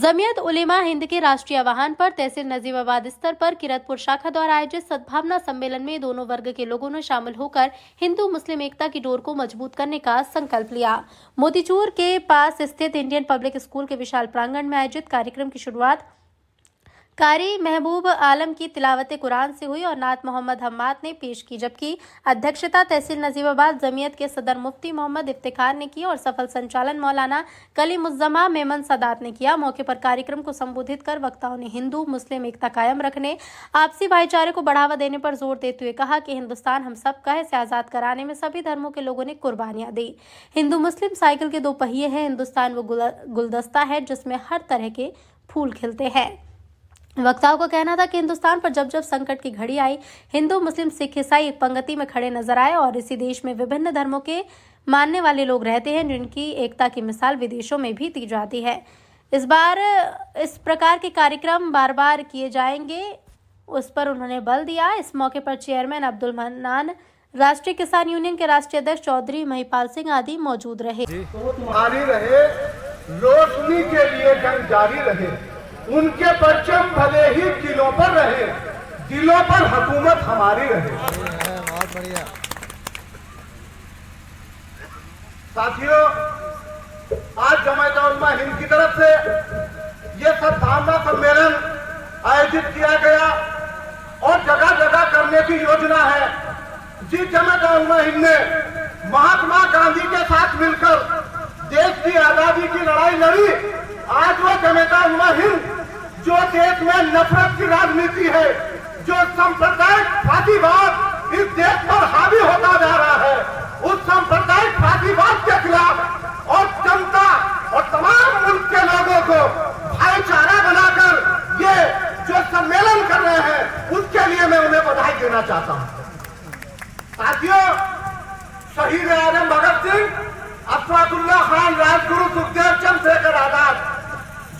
जमीयत उलेमा हिंद के राष्ट्रीय आह्वान पर तहसील नजीबाबाद स्तर पर किरतपुर शाखा द्वारा आयोजित सद्भावना सम्मेलन में दोनों वर्ग के लोगों ने शामिल होकर हिंदू मुस्लिम एकता की डोर को मजबूत करने का संकल्प लिया। मोतीचूर के पास स्थित इंडियन पब्लिक स्कूल के विशाल प्रांगण में आयोजित कार्यक्रम की शुरुआत कारी महबूब आलम की तिलावत कुरान से हुई और नात मोहम्मद हम्माद ने पेश की, जबकि अध्यक्षता तहसील नजीबाबाद जमीयत के सदर मुफ्ती मोहम्मद इफ्तिखार ने की और सफल संचालन मौलाना कलीमुज्जमा मेमन सदात ने किया। मौके पर कार्यक्रम को संबोधित कर वक्ताओं ने हिंदू मुस्लिम एकता कायम रखने, आपसी भाईचारे को बढ़ावा देने पर जोर देते हुए कहा कि हिंदुस्तान हम सब का है, इसे आजाद कराने में सभी धर्मों के लोगों ने कुर्बानियां दी। हिंदू मुस्लिम साइकिल के दो पहिए हैं, हिंदुस्तान वो गुलदस्ता है जिसमें हर तरह के फूल खिलते हैं। वक्ताओं का कहना था कि हिंदुस्तान पर जब जब संकट की घड़ी आई, हिंदू मुस्लिम सिख ईसाई एक पंक्ति में खड़े नजर आए और इसी देश में विभिन्न धर्मों के मानने वाले लोग रहते हैं, जिनकी एकता की मिसाल विदेशों में भी दी जाती है। इस बार इस प्रकार के कार्यक्रम बार बार किए जाएंगे, उस पर उन्होंने बल दिया। इस मौके पर चेयरमैन अब्दुल मन्नान, राष्ट्रीय किसान यूनियन के राष्ट्रीय अध्यक्ष चौधरी महिपाल सिंह आदि मौजूद रहे। तो तुम्हारी रहे, रोशनी के लिए जंग जारी रहे, उनके परचम भले ही दिलों पर रहे, दिलों पर हुकूमत हमारी रहे। बहुत बढ़िया साथियों, आज जमात उलमा हिंद की तरफ से ये सद्भावना सम्मेलन आयोजित किया गया और जगह जगह करने की योजना है। जिस जमात उलमा हिंद ने महात्मा गांधी के साथ मिलकर देश की आजादी की लड़ाई लड़ी, आज वो जमात उलमा हिंद जो देश में नफरत की राजनीति है, जो सांप्रदायिक फासीवाद इस देश पर हावी होता जा रहा है, उस सांप्रदायिक फासीवाद के खिलाफ और जनता और तमाम मुल्क के लोगों को भाईचारा बनाकर ये जो सम्मेलन कर रहे हैं, उसके लिए मैं उन्हें बधाई देना चाहता हूं। साथियों, शहीद आजम भगत सिंह, अशफाकुल्लाह खान, राजगुरु सुखदेव, चंद्रशेखर आजाद,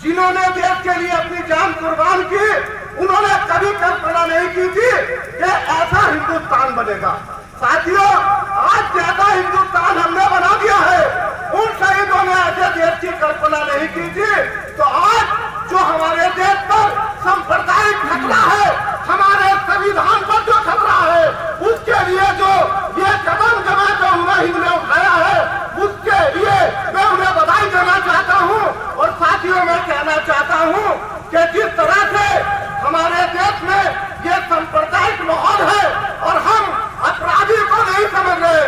जिन्होंने देश के लिए अपनी जान कुर्बान की, उन्होंने कभी कल्पना नहीं की थी कि ऐसा हिंदुस्तान बनेगा। साथियों, आज जैसा हिंदुस्तान हमने बना दिया है, उन शहीदों ने ऐसे देश की कल्पना नहीं की थी। तो आज जो हमारे देश पर सांप्रदायिक खतरा है, हमारे संविधान पर जो खतरा है, उसके लिए जो ये कदम जमात उलमा हिंद ने उठाया है, उसके लिए मैं उन्हें बधाई देना चाहता हूँ। और साथियों, मैं कहना चाहता हूँ कि जिस तरह से हमारे देश में ये सांप्रदायिक माहौल है और हम अपराधी को नहीं समझ रहे,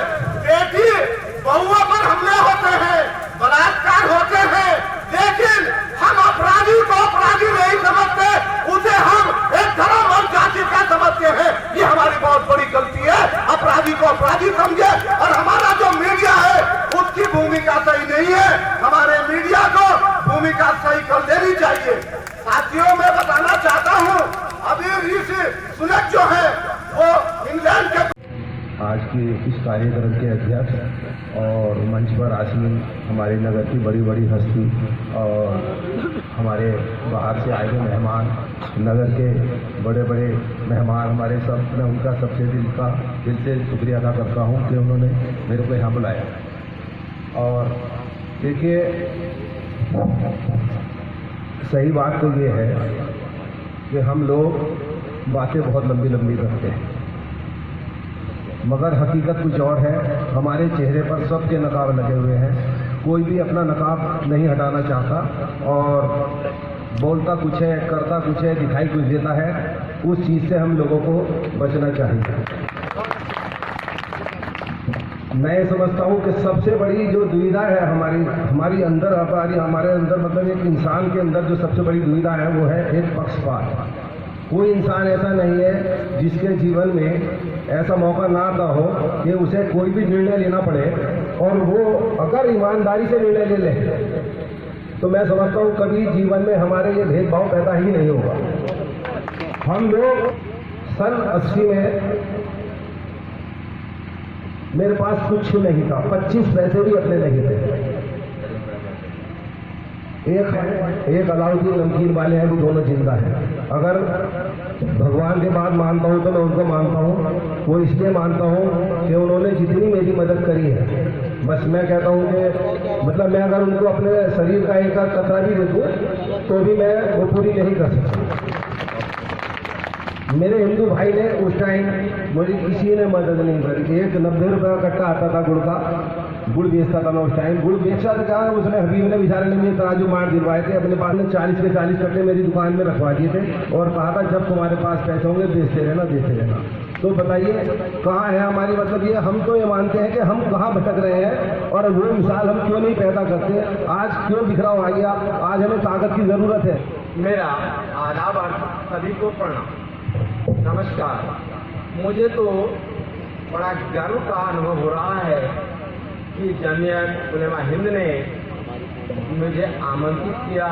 बेटी बहुओं पर हमले होते हैं, बलात्कार होते हैं, लेकिन हम अपराधी को अपराधी नहीं समझते, उसे हम एक धर्म और जाति का समझते हैं। ये हमारी बहुत बड़ी गलती है। अपराधी को अपराधी समझे और हमारा जो मीडिया है उसकी भूमिका सही नहीं है, हमारे मीडिया को भूमिका सही कर देनी चाहिए। साथियों, मैं बताना चाहता हूँ, अभी ऋषि सुनक जो है वो इंग्लैंड के आज के इस कार्यक्रम के अध्यक्ष और मंच पर आसीन हमारे नगर की बड़ी बड़ी हस्ती और हमारे बाहर से आए हुए मेहमान, नगर के बड़े बड़े मेहमान हमारे सब, मैं उनका सबसे दिल से शुक्रिया अदा करता हूं कि उन्होंने मेरे को यहाँ बुलाया। और देखिए, सही बात तो ये है कि हम लोग बातें बहुत लंबी लंबी करते हैं, मगर हकीकत कुछ और है। हमारे चेहरे पर सबके नकाब लगे हुए हैं, कोई भी अपना नकाब नहीं हटाना चाहता और बोलता कुछ है, करता कुछ है, दिखाई कुछ देता है। उस चीज़ से हम लोगों को बचना चाहिए। मैं समझता हूँ कि सबसे बड़ी जो दुविधा है हमारे अंदर मतलब एक इंसान के अंदर जो सबसे बड़ी दुविधा है वो है एक पक्षपात। कोई इंसान ऐसा नहीं है जिसके जीवन में ऐसा मौका ना आता हो कि उसे कोई भी निर्णय लेना पड़े और वो अगर ईमानदारी से निर्णय ले ले तो मैं समझता हूँ कभी जीवन में हमारे ये भेदभाव पैदा ही नहीं होगा। हम लोग सन 80 में मेरे पास कुछ नहीं था, 25 पैसे भी अपने नहीं थे। एक अलाउद्दीन नमकीन वाले हैं, वो दोनों जिंदा हैं। अगर भगवान के बाद मानता हूँ तो मैं उनको मानता हूँ, वो इसलिए मानता हूँ कि उन्होंने जितनी मेरी मदद करी है, बस मैं कहता हूँ कि मतलब मैं अगर उनको अपने शरीर का एक कतरा भी दे दूँ तो भी मैं वो पूरी नहीं कर सकता। मेरे हिंदू भाई ने उस टाइम मुझे किसी ने मदद नहीं करी। एक 90 रुपये का कट्टा आता था गुड़ का, गुड़ बेचता था मैं उस टाइम, गुड़ बेचा था क्या, उसने हबीब ने बेचारे ने मुझे तराजू मार दिलवाए थे, अपने पास में 40 के 40 कट्टे मेरी दुकान में रखवा दिए थे और कहा था जब तुम्हारे पास पैसे होंगे बेचते रहना देते रहना। तो बताइए कहाँ है हमारी, मतलब ये हम तो ये मानते हैं कि हम कहाँ भटक रहे हैं और वो मिसाल हम क्यों नहीं पैदा करते। आज क्यों बिखराव आ गया, आज हमें ताकत की ज़रूरत है। मेरा आदाब सभी को प्रणाम, नमस्कार। मुझे तो बड़ा गर्व का अनुभव हो रहा है कि जमीयत उलेमा हिंद ने मुझे आमंत्रित किया